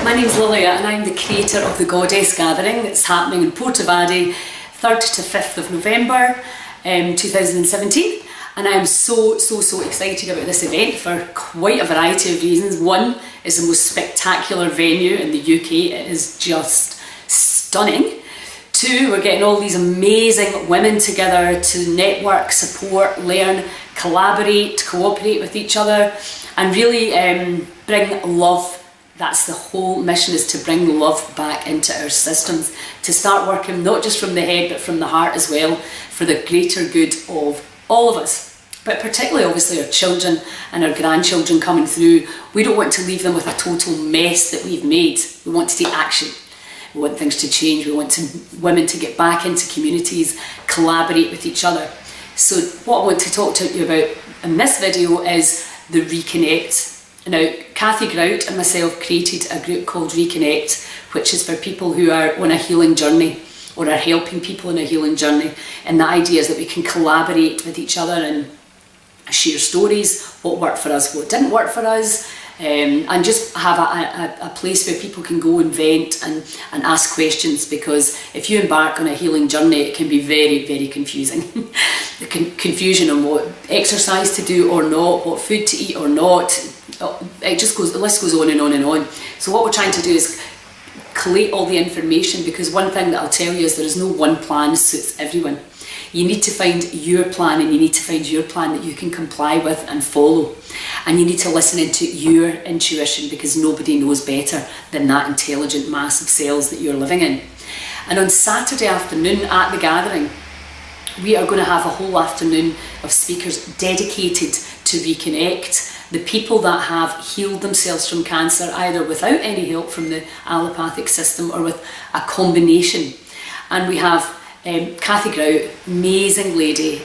My name's Lilia and I'm the creator of the Goddess Gathering. It's happening in Portavadie, 3rd to 5th of November 2017. And I'm so excited about this event for quite a variety of reasons. One, is the most spectacular venue in the UK. It is just stunning. Two, we're getting all these amazing women together to network, support, learn, collaborate, cooperate with each other, and really bring love. That's the whole mission, is to bring love back into our systems, to start working not just from the head but from the heart as well, for the greater good of all of us. But particularly obviously our children and our grandchildren coming through. We don't want to leave them with a total mess that we've made. We want to take action. We want things to change. We want women to get back into communities, collaborate with each other. So what I want to talk to you about in this video is the Reconnect. Now, Kathy Grout and myself created a group called Reconnect, which is for people who are on a healing journey or are helping people on a healing journey. And the idea is that we can collaborate with each other and share stories, what worked for us, what didn't work for us, and just have a place where people can go and vent and ask questions, because if you embark on a healing journey, it can be very confusing. The confusion on what exercise to do or not, what food to eat or not, it just goes, the list goes on and on and on. So what we're trying to do is collate all the information, because one thing that I'll tell you is there is no one plan that suits everyone. You need to find your plan, and you need to find your plan that you can comply with and follow. And you need to listen into your intuition, because nobody knows better than that intelligent mass of cells that you're living in. And on Saturday afternoon at the gathering, we are going to have a whole afternoon of speakers dedicated to Reconnect, the people that have healed themselves from cancer, either without any help from the allopathic system or with a combination. And we have Kathy Grout, amazing lady,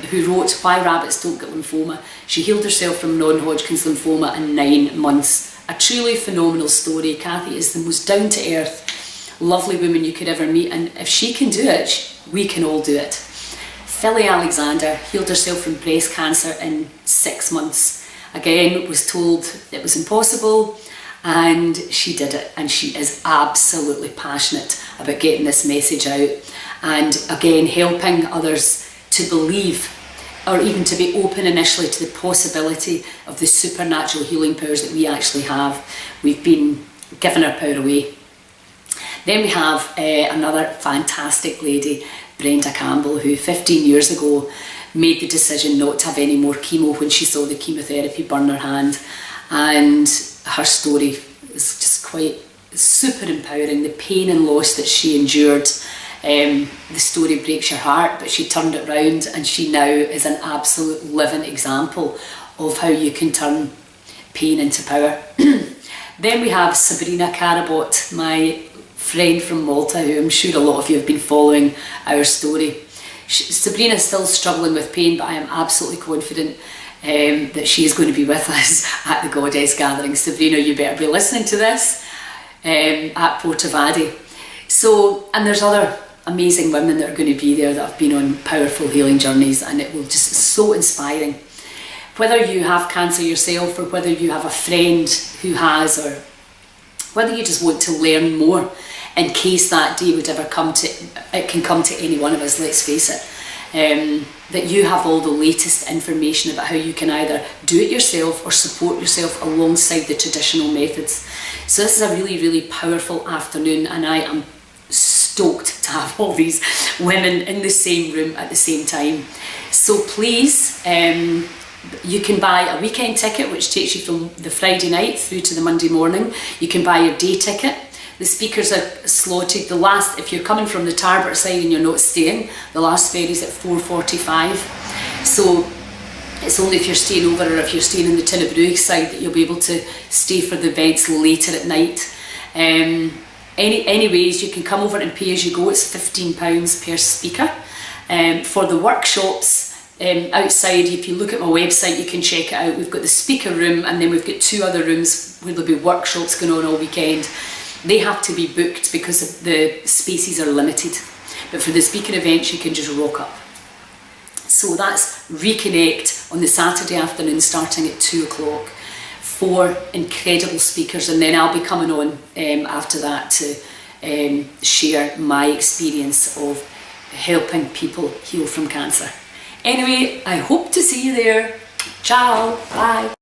who wrote Why Rabbits Don't Get Lymphoma. She healed herself from non-Hodgkin's lymphoma in 9 months. A truly phenomenal story. Kathy is the most down-to-earth, lovely woman you could ever meet, and if she can do it, we can all do it. Philly Alexander healed herself from breast cancer in 6 months. Again, was told it was impossible, and she did it, and she is absolutely passionate about getting this message out, and again helping others to believe, or even to be open initially to the possibility of the supernatural healing powers that we actually have. We've been given our power away. Then we have another fantastic lady, Brenda Campbell, who 15 years ago made the decision not to have any more chemo when she saw the chemotherapy burn her hand, and her story is just quite super empowering. The pain and loss that she endured, the story breaks your heart, but she turned it round, and she now is an absolute living example of how you can turn pain into power. Then we have Sabrina Karabot, my friend from Malta, who I'm sure a lot of you have been following our story. Sabrina is still struggling with pain, but I am absolutely confident that she is going to be with us at the Goddess Gathering. Sabrina, you better be listening to this at Portavadie. So, and there's other amazing women that are going to be there that have been on powerful healing journeys, and it will just be so inspiring. Whether you have cancer yourself, or whether you have a friend who has, or whether you just want to learn more in case that day would ever come to, it can come to any one of us, let's face it, that you have all the latest information about how you can either do it yourself or support yourself alongside the traditional methods. So this is a really powerful afternoon, and I am stoked to have all these women in the same room at the same time. So please, you can buy a weekend ticket, which takes you from the Friday night through to the Monday morning. You can buy your day ticket. The speakers are slotted. The last, if you're coming from the Tarbert side and you're not staying, the last ferry's at 4:45. So it's only if you're staying over, or if you're staying in the Tinnebrew side, that you'll be able to stay for the events later at night. Anyways, you can come over and pay as you go. It's £15 per speaker. For the workshops, outside, if you look at my website, you can check it out. We've got the speaker room, and then we've got 2 other rooms where there'll be workshops going on all weekend. They have to be booked because the spaces are limited, but for the speaker events you can just rock up. So that's Reconnect on the Saturday afternoon starting at 2 o'clock. 4 incredible speakers, and then I'll be coming on after that to share my experience of helping people heal from cancer. Anyway, I hope to see you there. Ciao, bye.